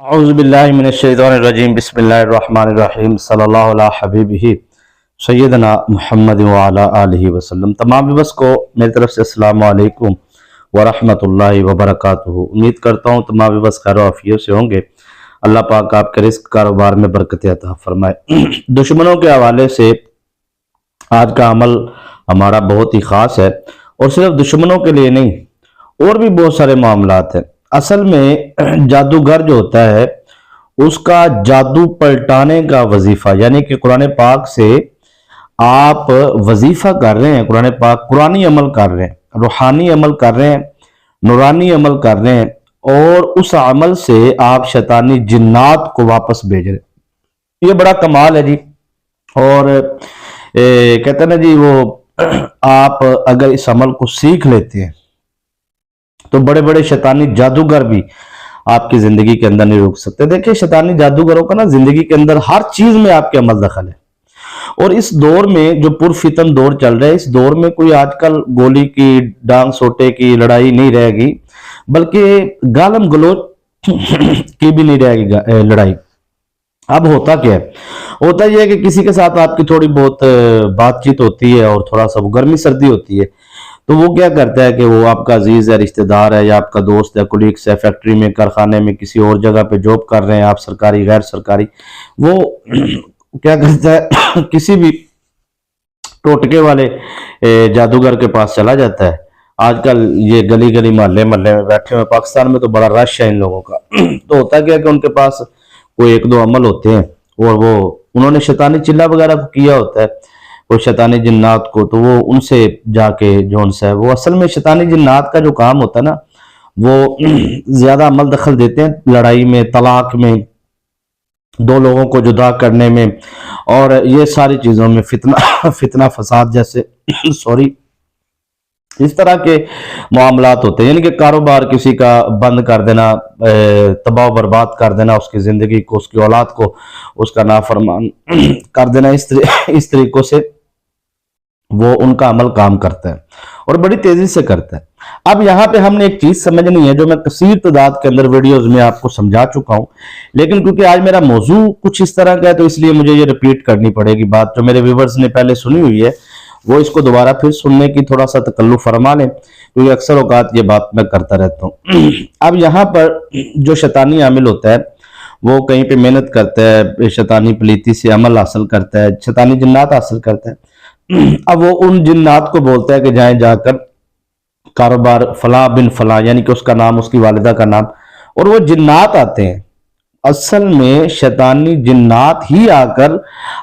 اعوذ باللہ من الشیطان الرجیم بسم اللہ الرحمن الرحیم صلی اللہ علیہ حبیبہ سیدنا محمد وعلی آلہ وسلم۔ تمام ویورز کو میری طرف سے السلام علیکم ورحمۃ اللہ وبرکاتہ۔ امید کرتا ہوں تمام ویورز خیر و عافیت سے ہوں گے۔ اللہ پاک آپ کے رزق کاروبار میں برکت عطا فرمائے۔ دشمنوں کے حوالے سے آج کا عمل ہمارا بہت ہی خاص ہے، اور صرف دشمنوں کے لیے نہیں، اور بھی بہت سارے معاملات ہیں۔ اصل میں جادوگر جو ہوتا ہے اس کا جادو پلٹانے کا وظیفہ، یعنی کہ قرآن پاک سے آپ وظیفہ کر رہے ہیں، قرآن پاک قرآنی عمل کر رہے ہیں، روحانی عمل کر رہے ہیں، نورانی عمل کر رہے ہیں، اور اس عمل سے آپ شیطانی جنات کو واپس بھیج رہے ہیں۔ یہ بڑا کمال ہے جی۔ اور کہتے ہیں نا جی، وہ آپ اگر اس عمل کو سیکھ لیتے ہیں تو بڑے بڑے شیطانی جادوگر بھی آپ کی زندگی کے اندر نہیں رک سکتے۔ دیکھیں، شیطانی جادوگروں کا نا زندگی کے اندر ہر چیز میں آپ کے عمل دخل ہے، اور اس دور میں جو پرفتن دور چل رہا ہے، اس دور میں کوئی آج کل گولی کی ڈانگ سوٹے کی لڑائی نہیں رہے گی، بلکہ گالم گلوچ کی بھی نہیں رہے گی لڑائی۔ اب ہوتا کیا ہے؟ ہوتا یہ ہے کہ کسی کے ساتھ آپ کی تھوڑی بہت بات چیت ہوتی ہے اور تھوڑا سا گرمی سردی ہوتی ہے، تو وہ کیا کرتا ہے کہ وہ آپ کا عزیز ہے، رشتہ دار ہے، یا آپ کا دوست ہے، کولیگس ہے، فیکٹری میں، کارخانے میں، کسی اور جگہ پہ جاب کر رہے ہیں آپ، سرکاری غیر سرکاری، وہ کیا کرتا ہے کسی بھی ٹوٹکے والے جادوگر کے پاس چلا جاتا ہے۔ آج کل یہ گلی گلی محلے محلے میں بیٹھے ہوئے، پاکستان میں تو بڑا رش ہے ان لوگوں کا۔ تو ہوتا کیا کہ ان کے پاس کوئی ایک دو عمل ہوتے ہیں، اور وہ انہوں نے شیطانی چلہ وغیرہ کو کیا ہوتا ہے، وہ شیطانی جنات کو، تو وہ ان سے جا کے جو ان سے ہے، وہ اصل میں شیطانی جنات کا جو کام ہوتا ہے نا، وہ زیادہ عمل دخل دیتے ہیں لڑائی میں، طلاق میں، دو لوگوں کو جدا کرنے میں، اور یہ ساری چیزوں میں، فتنہ فساد جیسے اس طرح کے معاملات ہوتے ہیں، یعنی کہ کاروبار کسی کا بند کر دینا، تباہ و برباد کر دینا، اس کی زندگی کو، اس کی اولاد کو، اس کا نافرمان کر دینا، اس طریقوں سے وہ ان کا عمل کام کرتا ہے، اور بڑی تیزی سے کرتا ہے۔ اب یہاں پہ ہم نے ایک چیز سمجھنی ہے جو میں کثیر تعداد کے اندر ویڈیوز میں آپ کو سمجھا چکا ہوں، لیکن کیونکہ آج میرا موضوع کچھ اس طرح کا ہے، تو اس لیے مجھے یہ ریپیٹ کرنی پڑے گی بات جو میرے ویورز نے پہلے سنی ہوئی ہے، وہ اس کو دوبارہ پھر سننے کی تھوڑا سا تکلف فرما لیں، کیونکہ اکثر اوقات یہ بات میں کرتا رہتا ہوں۔ اب یہاں پر جو شیطانی عامل ہوتا ہے، وہ کہیں پہ محنت کرتا ہے، شیطانی پلیتی سے عمل حاصل کرتا ہے، شیطانی جنات حاصل کرتا ہے۔ اب وہ ان جنات کو بولتا ہے کہ جائیں جا کر کاروبار فلاں بن فلاں، یعنی کہ اس کا نام، اس کی والدہ کا نام، اور وہ جنات آتے ہیں۔ اصل میں شیطانی جنات ہی آ کر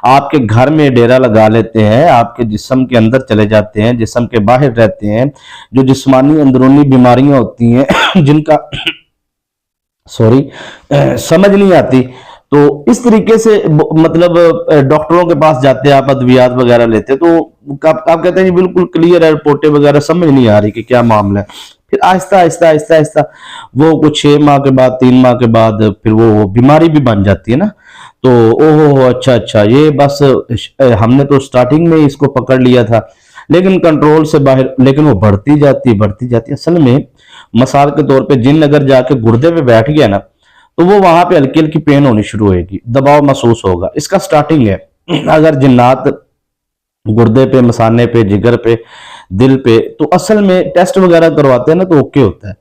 آپ کے گھر میں ڈیرا لگا لیتے ہیں، آپ کے جسم کے اندر چلے جاتے ہیں، جسم کے باہر رہتے ہیں، جو جسمانی اندرونی بیماریاں ہوتی ہیں جن کا سمجھ نہیں آتی، تو اس طریقے سے مطلب ڈاکٹروں کے پاس جاتے ہیں، آپ ادویات وغیرہ لیتے ہیں، تو آپ کہتے ہیں جی بالکل کلیئر ہے، رپورٹیں وغیرہ سمجھ نہیں آ رہی کہ کیا معاملہ ہے۔ پھر آہستہ آہستہ آہستہ آہستہ وہ کچھ 6 ماہ کے بعد، 3 ماہ کے بعد پھر وہ بیماری بھی بن جاتی ہے نا، تو اوہ اچھا یہ بس ہم نے تو سٹارٹنگ میں اس کو پکڑ لیا تھا، لیکن کنٹرول سے باہر، لیکن وہ بڑھتی جاتی۔ اصل میں مثال کے طور پہ جن اگر جا کے گردے پہ بیٹھ گیا نا، تو وہ وہاں پہ ہلکی ہلکی پین ہونی شروع ہوئے گی، دباؤ محسوس ہوگا، اس کا سٹارٹنگ ہے۔ اگر جنات گردے پہ، مثانے پہ، جگر پہ، دل پہ، تو اصل میں ٹیسٹ وغیرہ کرواتے ہیں نا، تو اوکے ہوتا ہے۔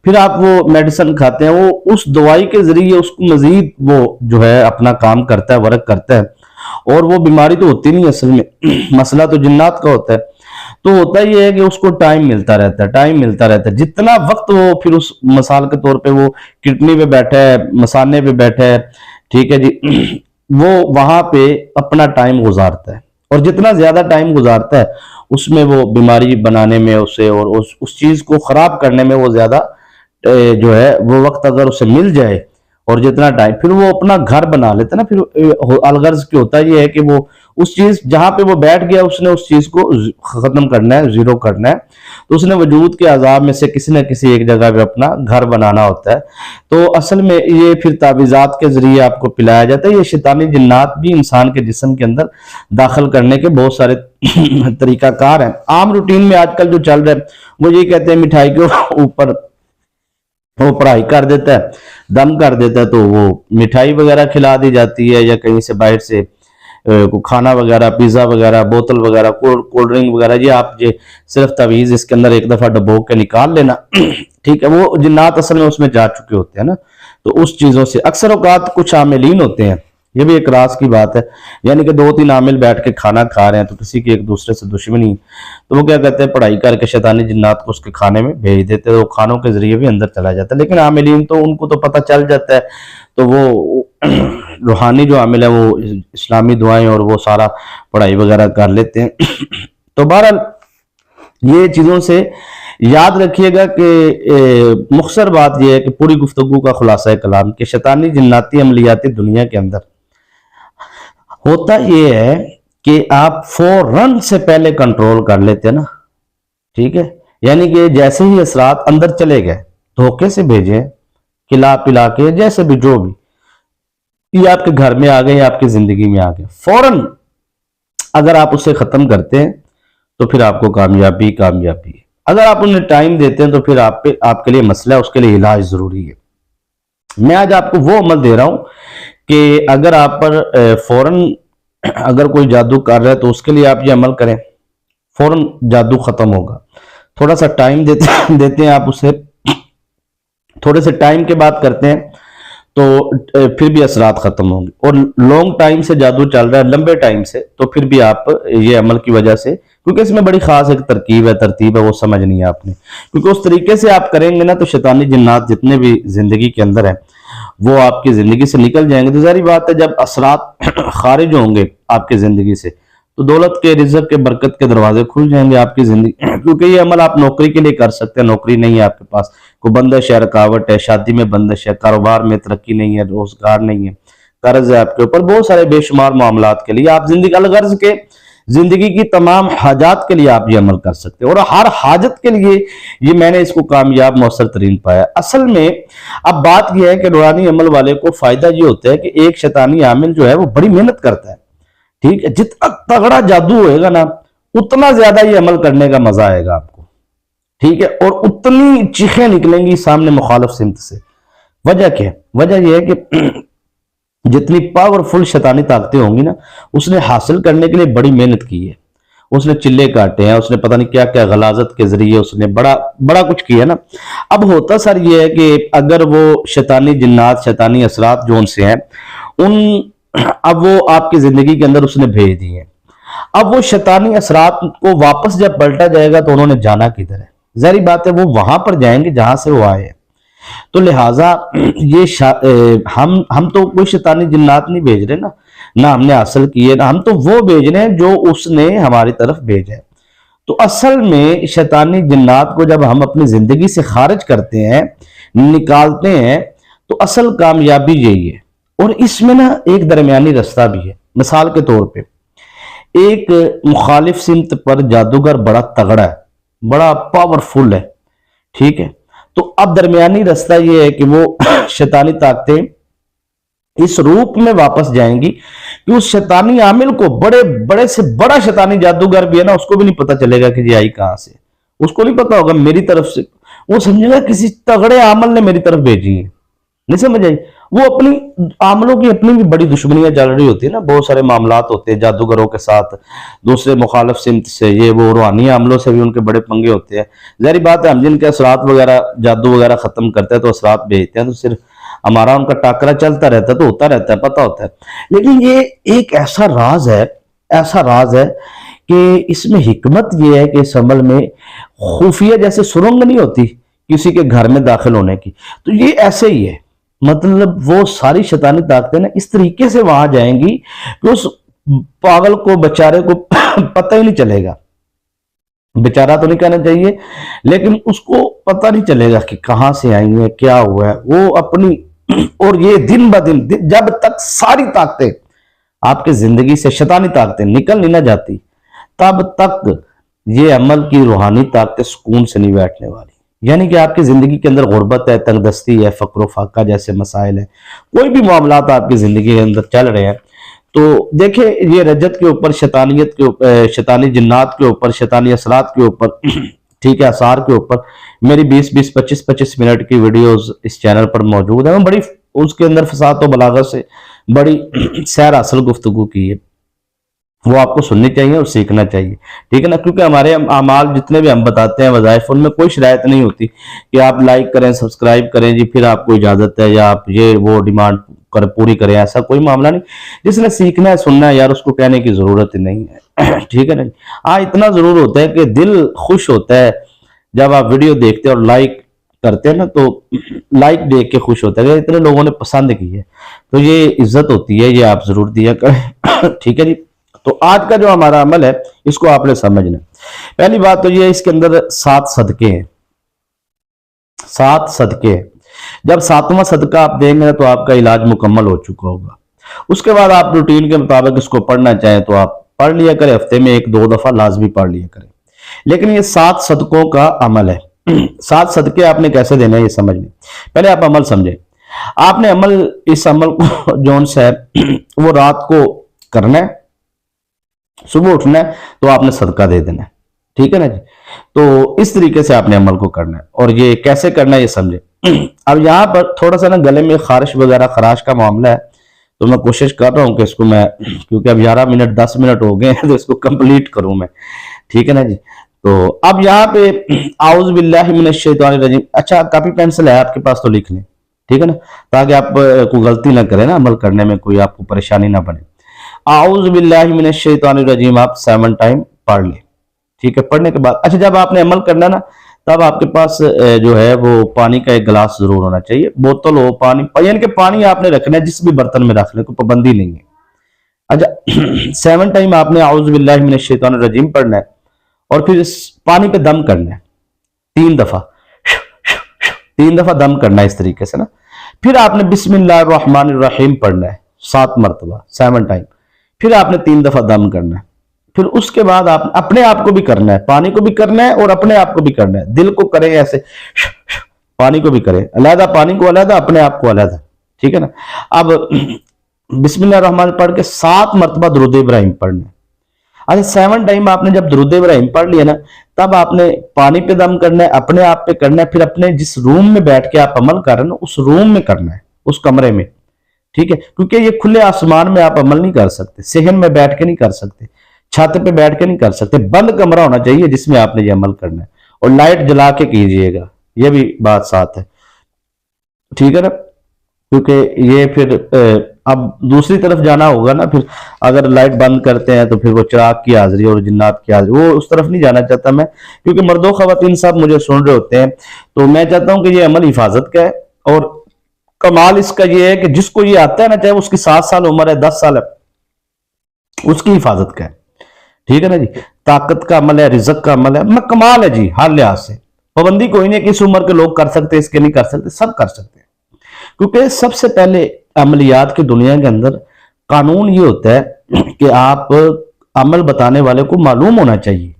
پھر آپ وہ میڈیسن کھاتے ہیں، وہ اس دوائی کے ذریعے اس کو مزید وہ جو ہے اپنا کام کرتا ہے، ورک کرتا ہے، اور وہ بیماری تو ہوتی نہیں اصل میں، مسئلہ تو جنات کا ہوتا ہے۔ تو ہوتا یہ ہے کہ اس کو ٹائم ملتا رہتا ہے، جتنا وقت وہ پھر اس مثال کے طور پہ وہ کڈنی پہ بیٹھا ہے، مثانے پہ بیٹھا ہے، ٹھیک ہے جی، وہ وہاں پہ اپنا ٹائم گزارتا ہے، اور جتنا زیادہ ٹائم گزارتا ہے اس میں وہ بیماری بنانے میں اسے، اور اس چیز کو خراب کرنے میں وہ زیادہ جو ہے وہ وقت اگر اسے مل جائے، اور جتنا ٹائم، پھر وہ اپنا گھر بنا لیتا ہے نا۔ پھر الغرض کی ہوتا یہ ہے کہ وہ اس چیز جہاں پہ وہ بیٹھ گیا، اس نے اس چیز کو ختم کرنا ہے، زیرو کرنا ہے، تو اس نے وجود کے عذاب میں سے کسی نہ کسی ایک جگہ پہ اپنا گھر بنانا ہوتا ہے۔ تو اصل میں یہ پھر تعویذات کے ذریعے آپ کو پلایا جاتا ہے۔ یہ شیطانی جنات بھی انسان کے جسم کے اندر داخل کرنے کے بہت سارے طریقہ کار ہیں۔ عام روٹین میں آج کل جو چل رہا ہے وہ یہ کہتے ہیں مٹھائی کے اوپر وہ پڑھائی کر دیتا ہے، دم کر دیتا ہے، تو وہ مٹھائی وغیرہ کھلا دی جاتی ہے، یا کہیں سے باہر سے کھانا وغیرہ، پیزا وغیرہ، بوتل وغیرہ، کولڈ ڈرنک وغیرہ، یہ آپ یہ صرف تعویذ اس کے اندر ایک دفعہ ڈبو کے نکال لینا ٹھیک ہے، وہ جنات اصل میں اس میں جا چکے ہوتے ہیں نا، تو اس چیزوں سے اکثر اوقات کچھ عاملین ہوتے ہیں، یہ بھی ایک راز کی بات ہے، یعنی کہ 2-3 عامل بیٹھ کے کھانا کھا رہے ہیں تو کسی کی ایک دوسرے سے دشمنی، تو وہ کیا کہتے ہیں پڑھائی کر کے شیطانی جنات کو اس کے کھانے میں بھیج دیتے ہیں، وہ کھانوں کے ذریعے بھی اندر چلا جاتا ہے، لیکن عاملین تو ان کو تو پتہ چل جاتا ہے، تو وہ روحانی جو عامل ہے وہ اسلامی دعائیں اور وہ سارا پڑھائی وغیرہ کر لیتے ہیں تو بہرحال یہ چیزوں سے یاد رکھیے گا کہ مختصر بات یہ ہے کہ پوری گفتگو کا خلاصہ کلام کہ شیطانی جناتی عملیاتی دنیا کے اندر ہوتا یہ ہے کہ آپ فوراً سے پہلے کنٹرول کر لیتے ہیں نا، ٹھیک ہے، یعنی کہ جیسے ہی اثرات اندر چلے گئے، دھوکے سے بھیجیں، کھلا پلا کے، جیسے بھی جو بھی، یہ آپ کے گھر میں آ گئے یا آپ کی زندگی میں آ گئے، فوراً اگر آپ اسے ختم کرتے ہیں تو پھر آپ کو کامیابی ہے، اگر آپ انہیں ٹائم دیتے ہیں تو پھر آپ کے لیے مسئلہ ہے، اس کے لیے علاج ضروری ہے۔ میں آج آپ کو وہ عمل دے رہا ہوں کہ اگر آپ پر فوراً اگر کوئی جادو کر رہا ہے تو اس کے لیے آپ یہ عمل کریں، فوراً جادو ختم ہوگا، تھوڑا سا ٹائم دیتے ہیں آپ اسے، تھوڑے سے ٹائم کے بعد کرتے ہیں تو پھر بھی اثرات ختم ہوں گے، اور لانگ ٹائم سے جادو چل رہا ہے، لمبے ٹائم سے، تو پھر بھی آپ یہ عمل کی وجہ سے، کیونکہ اس میں بڑی خاص ایک ترتیب ہے وہ سمجھنی ہے آپ نے، کیونکہ اس طریقے سے آپ کریں گے نا تو شیطانی جنات جتنے بھی زندگی کے اندر ہیں وہ آپ کی زندگی سے نکل جائیں گے۔ تو ظاہری بات ہے جب اثرات خارج ہوں گے آپ کی زندگی سے تو دولت کے، رزق کے، برکت کے دروازے کھل جائیں گے آپ کی زندگی، کیونکہ یہ عمل آپ نوکری کے لیے کر سکتے ہیں، نوکری نہیں ہے آپ کے پاس، کوئی بندش ہے، رکاوٹ ہے، شادی میں بندش ہے، کاروبار میں ترقی نہیں ہے، روزگار نہیں ہے، قرض ہے آپ کے اوپر، بہت سارے بے شمار معاملات کے لیے آپ زندگی الغرض کے زندگی کی تمام حاجات کے لیے آپ یہ عمل کر سکتے ہیں، اور ہر حاجت کے لیے یہ میں نے اس کو کامیاب مؤثر ترین پایا۔ اصل میں اب بات یہ ہے کہ روحانی عمل والے کو فائدہ یہ ہوتا ہے کہ ایک شیطانی عامل جو ہے وہ بڑی محنت کرتا ہے، ٹھیک ہے، جتنا تگڑا جادو ہوئے گا نا اتنا زیادہ یہ عمل کرنے کا مزہ آئے گا آپ کو، ٹھیک ہے، اور اتنی چیخیں نکلیں گی سامنے مخالف سمت سے۔ وجہ کیا ہے؟ وجہ یہ ہے کہ جتنی پاورفل شیطانی طاقتیں ہوں گی نا اس نے حاصل کرنے کے لیے بڑی محنت کی ہے، اس نے چلے کاٹے ہیں، اس نے پتہ نہیں کیا کیا غلاظت کے ذریعے اس نے بڑا کچھ کیا نا۔ اب ہوتا سر یہ ہے کہ اگر وہ شیطانی جنات، شیطانی اثرات جو ان سے ہیں اب وہ آپ کی زندگی کے اندر اس نے بھیج دی ہیں، اب وہ شیطانی اثرات کو واپس جب پلٹا جائے گا تو انہوں نے جانا کدھر ہے؟ ظاہری بات ہے وہ وہاں پر جائیں گے جہاں سے وہ آئے ہیں، تو لہٰذا یہ ہم تو کوئی شیطانی جنات نہیں بھیج رہے نا، نہ ہم نے حاصل کیے، نہ ہم تو وہ بھیج رہے ہیں جو اس نے ہماری طرف بھیجا ہے۔ تو اصل میں شیطانی جنات کو جب ہم اپنی زندگی سے خارج کرتے ہیں، نکالتے ہیں، تو اصل کامیابی یہی ہے، اور اس میں نا ایک درمیانی رستہ بھی ہے۔ مثال کے طور پہ ایک مخالف سمت پر جادوگر بڑا تگڑا ہے، بڑا پاورفل ہے، ٹھیک ہے، تو اب درمیانی رستہ یہ ہے کہ وہ شیطانی طاقتیں اس روپ میں واپس جائیں گی کہ اس شیطانی عامل کو، بڑے سے بڑا شیطانی جادوگر بھی ہے نا، اس کو بھی نہیں پتا چلے گا کہ یہ آئی کہاں سے، اس کو نہیں پتا ہوگا میری طرف سے، وہ سمجھے گا کسی تگڑے عامل نے میری طرف بھیجی ہے، نہیں سمجھ آئی؟ وہ اپنی عاملوں کی اپنی بھی بڑی دشمنیاں چل رہی ہوتی ہے نا، بہت سارے معاملات ہوتے ہیں جادوگروں کے ساتھ، دوسرے مخالف سمت سے، یہ وہ روحانی عاملوں سے بھی ان کے بڑے پنگے ہوتے ہیں۔ ظاہری بات ہے ہم جن کے اثرات وغیرہ، جادو وغیرہ ختم کرتے ہیں تو اثرات بھیجتے ہیں تو صرف ہمارا ان کا ٹاکرا چلتا رہتا ہے، تو ہوتا رہتا ہے، پتہ ہوتا ہے، لیکن یہ ایک ایسا راز ہے کہ اس میں حکمت یہ ہے کہ اس عمل میں خفیہ جیسے سرنگ نہیں ہوتی کسی کے گھر میں داخل ہونے کی، تو یہ ایسے ہی ہے، مطلب وہ ساری شیطانی طاقتیں نا اس طریقے سے وہاں جائیں گی کہ اس پاگل کو، بیچارے کو پتہ ہی نہیں چلے گا، بیچارہ تو نہیں کہنا چاہیے، لیکن اس کو پتہ نہیں چلے گا کہ کہاں سے آئی ہیں، کیا ہوا ہے، وہ اپنی، اور یہ دن بدن جب تک ساری طاقتیں آپ کے زندگی سے، شیطانی طاقتیں نکل نہیں نہ جاتی، تب تک یہ عمل کی روحانی طاقتیں سکون سے نہیں بیٹھنے والی۔ یعنی کہ آپ کی زندگی کے اندر غربت ہے، تنگ دستی ہے، فقر و فاقہ جیسے مسائل ہیں، کوئی بھی معاملات آپ کی زندگی کے اندر چل رہے ہیں، تو دیکھیں یہ رجت کے اوپر، شیطانیت کے اوپر، شیطانی جنات کے اوپر، شیطانی اثرات کے اوپر ٹھیک ہے، آثار کے اوپر میری 20 25 منٹ کی ویڈیوز اس چینل پر موجود ہیں. میں بڑی اس کے اندر فصاحت و بلاغت سے بڑی سیر اصل گفتگو کی ہے، وہ آپ کو سننی چاہیے اور سیکھنا چاہیے. ٹھیک ہے نا، کیونکہ ہمارے اعمال جتنے بھی ہم بتاتے ہیں وظائف، ان میں کوئی شرائط نہیں ہوتی کہ آپ لائک کریں سبسکرائب کریں جی پھر آپ کو اجازت ہے یا آپ یہ وہ ڈیمانڈ پوری کریں. ایسا کوئی معاملہ نہیں. جس نے سیکھنا ہے سننا ہے یار، اس کو کہنے کی ضرورت نہیں ہے. ٹھیک ہے نا. ہاں اتنا ضرور ہوتا ہے کہ دل خوش ہوتا ہے جب آپ ویڈیو دیکھتے ہیں اور لائک کرتے ہیں نا، تو لائک دیکھ کے خوش ہوتا ہے کہ اتنے لوگوں نے پسند کی ہے، تو یہ عزت ہوتی ہے، یہ آپ ضرور دیا کریں. ٹھیک ہے جی. تو آج کا جو ہمارا عمل ہے اس کو آپ نے سمجھنا. پہلی بات تو یہ، اس کے اندر 7 صدقے ہیں. 7 صدقے ہیں. جب 7واں صدقہ آپ دیں گے تو آپ کا علاج مکمل ہو چکا ہوگا. اس کے بعد آپ روٹین کے مطابق اس کو پڑھنا چاہیں تو آپ پڑھ لیا کریں، ہفتے میں 1-2 دفعہ لازمی پڑھ لیا کریں. لیکن یہ 7 صدقوں کا عمل ہے. 7 صدقے آپ نے کیسے دینے ہیں یہ سمجھ لیں. پہلے آپ عمل سمجھیں. آپ نے اس عمل کو جون سا ہے وہ رات کو کرنا ہے، صبح اٹھنا ہے تو آپ نے صدقہ دے دینا ہے. ٹھیک ہے نا جی. تو اس طریقے سے آپ نے عمل کو کرنا ہے. اور یہ کیسے کرنا ہے یہ سمجھیں. اب یہاں پر تھوڑا سا نا گلے میں خارش وغیرہ خراش کا معاملہ ہے، تو میں کوشش کر رہا ہوں کہ اس کو میں، کیونکہ اب 11 منٹ 10 منٹ ہو گئے ہیں تو اس کو کمپلیٹ کروں میں. ٹھیک ہے نا جی. تو اب یہاں پہ اعوذ باللہ من الشیطان الرجیم. اچھا کاپی پینسل ہے آپ کے پاس تو لکھ لیں. ٹھیک ہے نا، تاکہ آپ کو غلطی نہ کریں نا، عمل کرنے میں کوئی آپ کو پریشانی نہ بنے. اعوذ باللہ من الشیطان الرجیم آپ 7 ٹائم پڑھ لیں. ٹھیک ہے. پڑھنے کے بعد اچھا جب آپ نے عمل کرنا نا، تب آپ کے پاس جو ہے وہ پانی کا ایک گلاس ضرور ہونا چاہیے. بوتل ہو، پانی، یعنی کہ پانی آپ نے رکھنا ہے جس بھی برتن میں رکھ لیں، کوئی پابندی نہیں ہے. اچھا 7 ٹائم آپ نے اعوذ باللہ من الشیطان الرجیم پڑھنا ہے اور پھر اس پانی پہ دم کرنا ہے 3 دفعہ. 3 دفعہ دم کرنا ہے اس طریقے سے نا. پھر آپ نے بسم اللہ الرحمن الرحیم پڑھنا ہے 7 مرتبہ 7 ٹائم. پھر آپ نے 3 دفعہ دم کرنا ہے. پھر اس کے بعد آپ اپنے آپ کو بھی کرنا ہے، پانی کو بھی کرنا ہے اور اپنے آپ کو بھی کرنا ہے. دل کو کریں ایسے، پانی کو بھی کریں علیحدہ، پانی کو علیحدہ، اپنے آپ کو علیحدہ. ٹھیک ہے نا. اب بسم اللہ الرحمن پڑھ کے 7 مرتبہ درود ابراہیم پڑھنا ہے. اچھا 7 ٹائم آپ نے جب درود ابراہیم پڑھ لیا نا، تب آپ نے پانی پہ دم کرنا ہے، اپنے آپ پہ کرنا ہے. پھر اپنے جس روم میں بیٹھ کے آپ عمل کر رہے ہیں نا، اس روم میں کرنا ہے، اس کمرے میں. ٹھیک ہے. کیونکہ یہ کھلے آسمان میں آپ عمل نہیں کر سکتے، صحن میں بیٹھ کے نہیں کر سکتے، چھت پہ بیٹھ کے نہیں کر سکتے. بند کمرہ ہونا چاہیے جس میں آپ نے یہ عمل کرنا ہے، اور لائٹ جلا کے کیجئے گا، یہ بھی بات ساتھ ہے. ٹھیک ہے نا. کیونکہ یہ پھر اب دوسری طرف جانا ہوگا نا، پھر اگر لائٹ بند کرتے ہیں تو پھر وہ چراغ کی حاضری اور جنات کی حاضری، وہ اس طرف نہیں جانا چاہتا میں، کیونکہ مرد و خواتین سب مجھے سن رہے ہوتے ہیں. تو میں چاہتا ہوں کہ یہ عمل حفاظت کا ہے. اور کمال اس کا یہ ہے کہ جس کو یہ آتا ہے نا، چاہے اس کی 7 سال عمر ہے 10 سال ہے، اس کی حفاظت کا ہے. ٹھیک ہے نا جی. طاقت کا عمل ہے، رزق کا عمل ہے، میں کمال ہے جی. ہر لحاظ سے پابندی کوئی نہیں کہ اس عمر کے لوگ کر سکتے اس کے نہیں کر سکتے، سب کر سکتے ہیں. کیونکہ سب سے پہلے عملیات کی دنیا کے اندر قانون یہ ہوتا ہے کہ آپ عمل بتانے والے کو معلوم ہونا چاہیے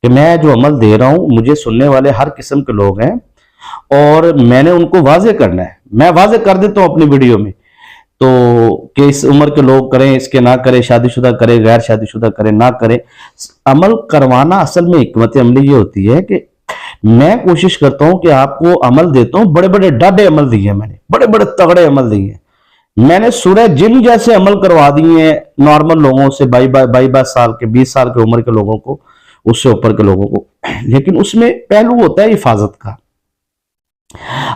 کہ میں جو عمل دے رہا ہوں، مجھے سننے والے ہر قسم کے لوگ ہیں اور میں نے ان کو واضح کرنا ہے. میں واضح کر دیتا ہوں اپنی ویڈیو میں تو کہ اس عمر کے لوگ کریں، اس کے نہ کریں، شادی شدہ کریں، غیر شادی شدہ کریں، نہ کریں. عمل کروانا اصل میں حکمت عملی یہ ہوتی ہے کہ میں کوشش کرتا ہوں کہ آپ کو عمل دیتا ہوں. بڑے بڑے ڈاڈے عمل دیے ہیں میں نے، بڑے بڑے تگڑے عمل دیے ہیں میں نے. سورہ جن جیسے عمل کروا دیے ہیں نارمل لوگوں سے، 22 سال کے 20 سال کے عمر کے لوگوں کو، اس سے اوپر کے لوگوں کو. لیکن اس میں پہلو ہوتا ہے حفاظت کا.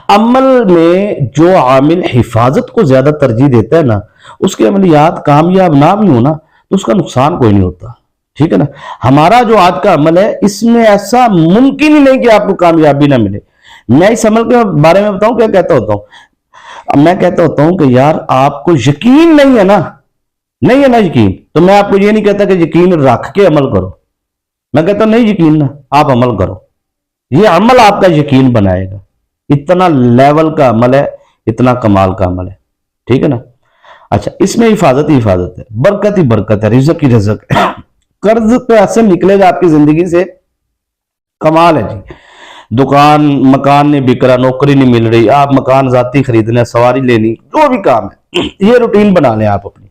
عمل میں جو عامل حفاظت کو زیادہ ترجیح دیتا ہے نا، اس کے عملیات کامیاب نہ بھی ہونا تو اس کا نقصان کوئی نہیں ہوتا. ٹھیک ہے نا. ہمارا جو آج کا عمل ہے، اس میں ایسا ممکن ہی نہیں کہ آپ کو کامیابی نہ ملے. میں اس عمل کے بارے میں بتاؤں کیا کہتا ہوتا ہوں. میں کہتا ہوتا ہوں کہ یار آپ کو یقین نہیں ہے نا، نہیں ہے نا یقین، تو میں آپ کو یہ نہیں کہتا کہ یقین رکھ کے عمل کرو. میں کہتا ہوں نہیں یقین نا، آپ عمل کرو. یہ عمل آپ کا یقین بنائے گا. اتنا لیول کا عمل ہے، اتنا کمال کا عمل ہے. ٹھیک ہے نا. اچھا اس میں حفاظت ہی حفاظت ہے، برکت ہی برکت ہے، رزق ہی رزق ہے. قرض تو ایسے نکلے گا آپ کی زندگی سے، کمال ہے جی. دکان مکان نہیں بک رہا، نوکری نہیں مل رہی، آپ مکان ذاتی خریدنا، سواری لینی، جو بھی کام ہے یہ روٹین بنا لیں آپ اپنی.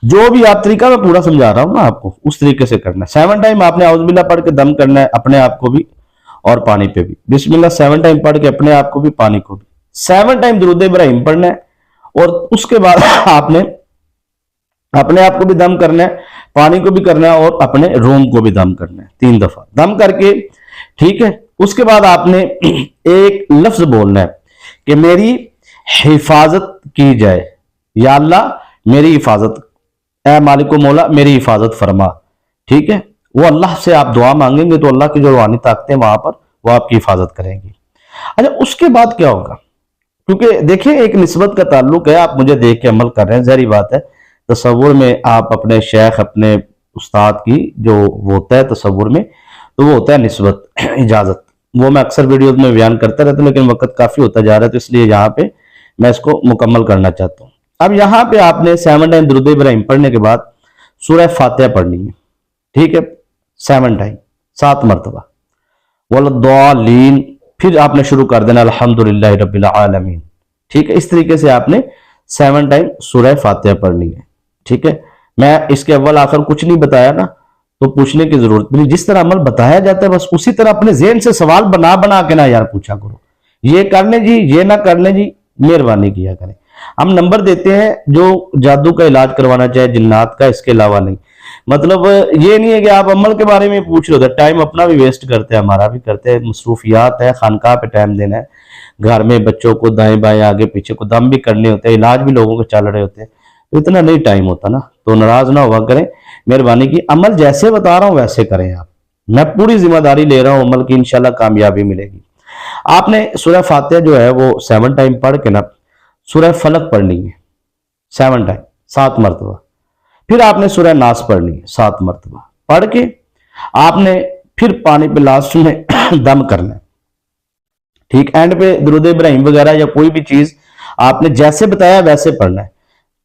جو بھی آپ طریقہ میں پورا سمجھا رہا ہوں نا آپ کو، اس طریقے سے کرنا ہے. 7 ٹائم آپ نے اعوذ باللہ پڑھ کے دم کرنا ہے اپنے آپ کو بھی اور پانی پہ بھی بسم اللہ 7 ٹائم پڑھ کے اپنے آپ کو بھی پانی کو بھی 7 ٹائم درود ابراہیم پڑھنا ہے، اور اس کے بعد آپ نے اپنے آپ کو بھی دم کرنا ہے، پانی کو بھی کرنا ہے، اور اپنے روم کو بھی دم کرنا ہے 3 دفعہ دم کر کے، ٹھیک ہے۔ اس کے بعد آپ نے ایک لفظ بولنا ہے کہ میری حفاظت کی جائے، یا اللہ میری حفاظت، اے مالک و مولا میری حفاظت فرما، ٹھیک ہے۔ وہ اللہ سے آپ دعا مانگیں گے تو اللہ کی جو روحانی طاقتیں وہاں پر وہ آپ کی حفاظت کریں گی۔ اچھا اس کے بعد کیا ہوگا، کیونکہ دیکھیں ایک نسبت کا تعلق ہے، آپ مجھے دیکھ کے عمل کر رہے ہیں، ظاہری بات ہے تصور میں آپ اپنے شیخ اپنے استاد کی جو ہوتا ہے تصور میں، تو وہ ہوتا ہے نسبت، اجازت، وہ میں اکثر ویڈیوز میں بیان کرتا رہتا ہوں، لیکن وقت کافی ہوتا جا رہا ہے تو اس لیے یہاں پہ میں اس کو مکمل کرنا چاہتا ہوں۔ اب یہاں پہ آپ نے 7 ٹائم درود ابراہیم پڑھنے کے بعد سورہ فاتحہ پڑھنی ہے، ٹھیک ہے، 7 ٹائم 7 مرتبہ، والضالین، پھر آپ نے شروع کر دینا الحمدللہ رب العالمین، ٹھیک ہے۔ اس طریقے سے آپ نے 7 ٹائم سورہ فاتحہ پڑھنی ہے، ٹھیک ہے۔ میں اس کے اول آخر کچھ نہیں بتایا نا، تو پوچھنے کی ضرورت نہیں، جس طرح عمل بتایا جاتا ہے بس اسی طرح اپنے ذہن سے سوال بنا بنا کے نہ یار پوچھا کرو، یہ کرنے جی یہ نہ کرنے جی، مہربانی کیا کریں۔ ہم نمبر دیتے ہیں جو جادو کا علاج کروانا چاہے جنات کا، اس کے علاوہ نہیں، مطلب یہ نہیں ہے کہ آپ عمل کے بارے میں پوچھ رہے ہوتے، ٹائم اپنا بھی ویسٹ کرتے ہیں، ہمارا بھی کرتے ہیں، مصروفیات ہے، خانقاہ پہ ٹائم دینا ہے، گھر میں بچوں کو دائیں بائیں آگے پیچھے کو دم بھی کرنے ہوتے ہیں، علاج بھی لوگوں کے چل رہے ہوتے ہیں، اتنا نہیں ٹائم ہوتا نا، تو ناراض نہ ہوا کریں، مہربانی کی عمل جیسے بتا رہا ہوں ویسے کریں آپ، میں پوری ذمہ داری لے رہا ہوں، عمل کی انشاءاللہ کامیابی ملے گی۔ آپ نے سورہ فاتحہ جو ہے وہ 7 ٹائم پڑھ کے نا سورہ فلق پڑھنی ہے 7 ٹائم 7 مرتبہ، پھر آپ نے سورہ ناس پڑھنی ہے 7 مرتبہ، پڑھ کے آپ نے پھر پانی پہ لاسٹ میں دم کرنا ہے، ٹھیک، اینڈ پہ درود ابراہیم وغیرہ یا کوئی بھی چیز آپ نے جیسے بتایا ویسے پڑھنا ہے۔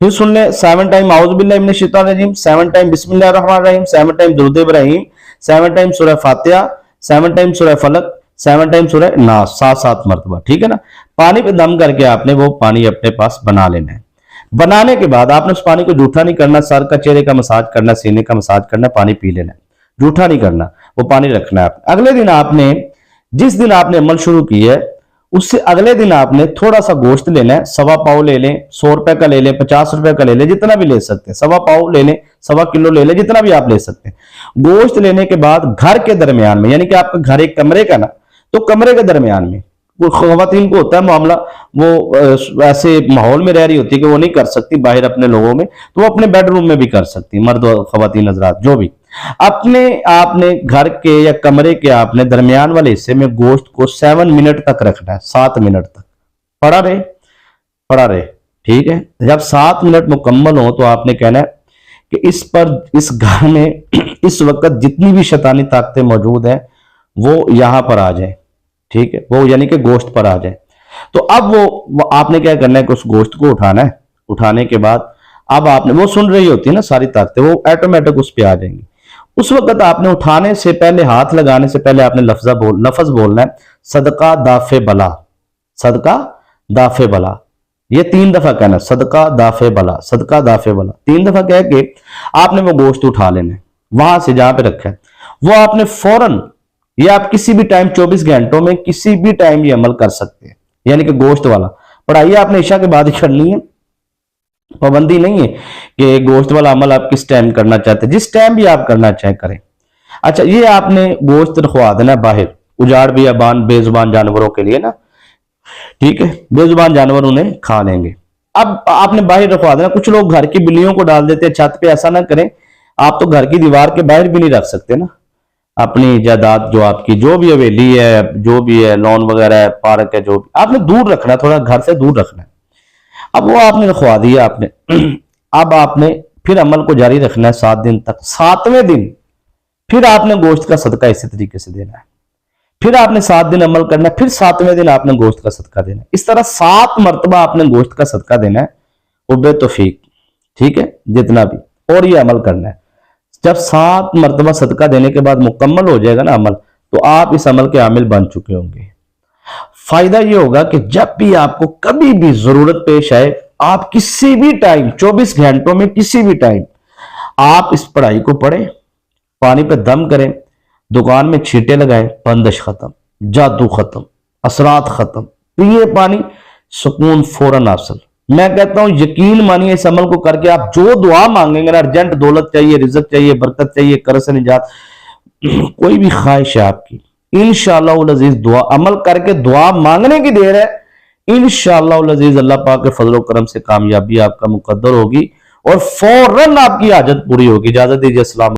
پھر سن لیں 7 ٹائم اعوذ باللہ من الشیطان الرجیم، 7 ٹائم بسم اللہ الرحمن الرحیم، 7 ٹائم درود ابراہیم، 7 ٹائم سورہ فاتحہ، 7 ٹائم سورہ فلق، 7 ٹائم سورہ ناس، 7 مرتبہ، ٹھیک ہے نا۔ پانی پہ دم کر کے آپ نے وہ پانی اپنے پاس بنا لینا ہے۔ بنانے کے بعد آپ نے اس پانی کو جھوٹا نہیں کرنا، سر کا چہرے کا مساج کرنا، سینے کا مساج کرنا، پانی پی لینا ہے، جھوٹا نہیں کرنا، وہ پانی رکھنا ہے۔ اگلے دن آپ نے جس دن آپ نے عمل شروع کی ہے اس سے اگلے دن آپ نے تھوڑا سا گوشت لینا ہے، 1.25 پاؤ لے لیں، 100 روپے کا لے لیں، 50 روپے کا لے لیں، جتنا بھی لے سکتے ہیں، 1.25 پاؤ لے لیں، 1.25 کلو لے لیں، جتنا بھی آپ لے سکتے ہیں۔ گوشت لینے کے بعد گھر کے درمیان میں، یعنی کہ آپ کا گھر ایک کمرے کا نا، تو کمرے کے درمیان میں، وہ خواتین کو ہوتا ہے معاملہ، وہ ایسے ماحول میں رہ رہی ہوتی ہے کہ وہ نہیں کر سکتی باہر اپنے لوگوں میں، تو وہ اپنے بیڈ روم میں بھی کر سکتی، مرد و خواتین حضرات جو بھی، اپنے آپ نے گھر کے یا کمرے کے آپ نے درمیان والے حصے میں گوشت کو 7 منٹ تک رکھنا ہے، 7 منٹ تک پڑا رہے، ٹھیک ہے۔ جب 7 منٹ مکمل ہو تو آپ نے کہنا ہے کہ اس گھر میں اس وقت جتنی بھی شیطانی طاقتیں موجود ہیں وہ یہاں پر آ جائیں، ٹھیک ہے، وہ یعنی کہ گوشت پر آ جائیں۔ تو اب وہ آپ نے کیا کرنا ہے کہ اس گوشت کو اٹھانا ہے، اٹھانے کے بعد اب آپ نے وہ سن رہی ہوتی ہے نا ساری طاقتیں، وہ ایٹومیٹک اس پہ آ جائیں گی۔ اس وقت آپ نے اٹھانے سے پہلے، ہاتھ لگانے سے پہلے آپ نے لفظ بولنا ہے صدقہ دافع بلا، صدقہ دافع بلا، یہ 3 دفعہ کہنا ہے، صدقہ دافع بلا، صدقہ دافع بلا، 3 دفعہ کہہ کے آپ نے وہ گوشت اٹھا لینا ہے وہاں سے جہاں پہ رکھا ہے، وہ آپ نے فوراً، یہ آپ کسی بھی ٹائم 24 گھنٹوں میں کسی بھی ٹائم یہ عمل کر سکتے ہیں، یعنی کہ گوشت والا پڑھائی آپ نے عشاء کے بعد ہی کرنی ہے، پابندی نہیں ہے کہ گوشت والا عمل آپ کس ٹائم کرنا چاہتے ہیں، جس ٹائم بھی آپ کرنا چاہیں کریں۔ اچھا یہ آپ نے گوشت رکھوا دینا باہر، اجاڑ بیابان بے زبان جانوروں کے لیے نا، ٹھیک ہے، بے زبان جانور انہیں کھا لیں گے۔ اب آپ نے باہر رکھوا دینا، کچھ لوگ گھر کی بلیوں کو ڈال دیتے ہیں چھت پہ، ایسا نہ کریں، آپ تو گھر کی دیوار کے باہر بھی نہیں رکھ سکتے نا، اپنی جائیداد جو آپ کی جو بھی حویلی ہے، جو بھی ہے، لون وغیرہ ہے، پارک ہے، جو بھی آپ نے دور رکھنا ہے، تھوڑا گھر سے دور رکھنا ہے۔ اب وہ آپ نے رکھوا دیا آپ نے، اب آپ نے پھر عمل کو جاری رکھنا ہے 7 دن تک، 7ویں دن پھر آپ نے گوشت کا صدقہ اسی طریقے سے دینا ہے، پھر آپ نے 7 دن عمل کرنا ہے، پھر 7ویں دن آپ نے گوشت کا صدقہ دینا ہے، اس طرح 7 مرتبہ آپ نے گوشت کا صدقہ دینا ہے، بے توفیق، ٹھیک ہے، جتنا بھی، اور یہ عمل کرنا ہے۔ جب 7 مرتبہ صدقہ دینے کے بعد مکمل ہو جائے گا نا عمل، تو آپ اس عمل کے عامل بن چکے ہوں گے۔ فائدہ یہ ہوگا کہ جب بھی آپ کو کبھی بھی ضرورت پیش آئے، آپ کسی بھی ٹائم 24 گھنٹوں میں کسی بھی ٹائم آپ اس پڑھائی کو پڑھیں، پانی پہ دم کریں، دکان میں چھینٹے لگائیں، بندش ختم، جادو ختم، اثرات ختم، پیے پانی، سکون فوراً حاصل۔ میں کہتا ہوں یقین مانیے اس عمل کو کر کے آپ جو دعا مانگیں گے نا، ارجنٹ دولت چاہیے، رزق چاہیے، برکت چاہیے، قرض سے نجات، کوئی بھی خواہش ہے آپ کی، انشاءاللہ العزیز دعا عمل کر کے دعا مانگنے کی دیر ہے، انشاءاللہ العزیز اللہ پاک کے فضل و کرم سے کامیابی آپ کا مقدر ہوگی اور فوراً آپ کی حاجت پوری ہوگی۔ اجازت دیجیے، السلام۔